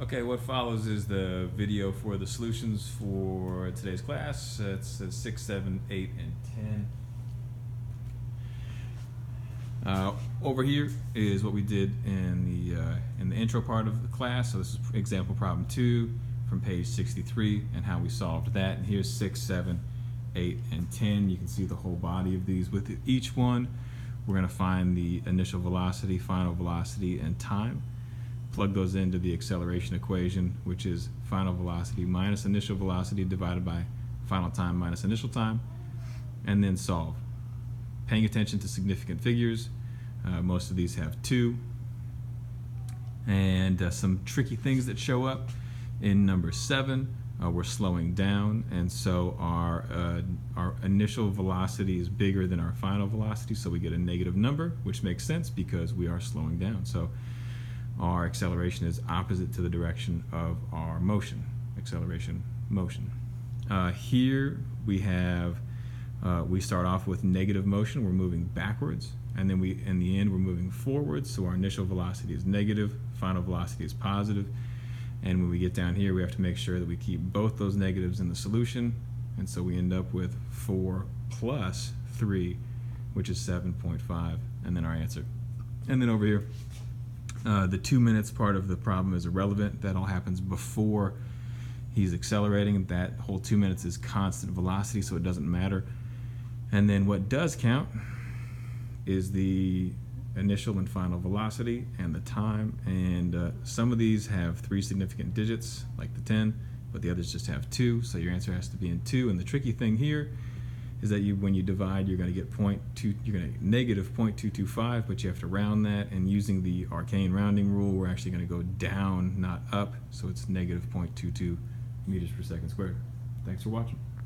Okay, what follows is the video for the solutions for today's class. It's 6, 7, 8, and 10. Over here is what we did in the intro part of the class. So this is example problem 2 from page 63 and how we solved that. And here's 6, 7, 8, and 10. You can see the whole body of these. With each one, we're going to find the initial velocity, final velocity, and time. Plug those into the acceleration equation, which is final velocity minus initial velocity divided by final time minus initial time, and then solve. Paying attention to significant figures. Most of these have 2. And some tricky things that show up. In number 7, we're slowing down, and so our initial velocity is bigger than our final velocity, so we get a negative number, which makes sense because we are slowing down. So our acceleration is opposite to the direction of our motion, acceleration, motion. Here we have, we start off with negative motion, we're moving backwards, and then in the end we're moving forwards, so our initial velocity is negative, final velocity is positive, and when we get down here we have to make sure that we keep both those negatives in the solution, and so we end up with 4 plus 3, which is 7.5, and then our answer. And then over here, the 2 minutes part of the problem is irrelevant. That all happens before he's accelerating. That whole 2 minutes is constant velocity, so it doesn't matter. And then what does count is the initial and final velocity and the time. And some of these have 3 significant digits, like the 10, but the others just have 2, so your answer has to be in 2. And the tricky thing here is that when you divide, you're going to get negative 0.225, but you have to round that, and using the arcane rounding rule, we're actually going to go down, not up, so it's negative 0.22 meters per second squared. Thanks for watching.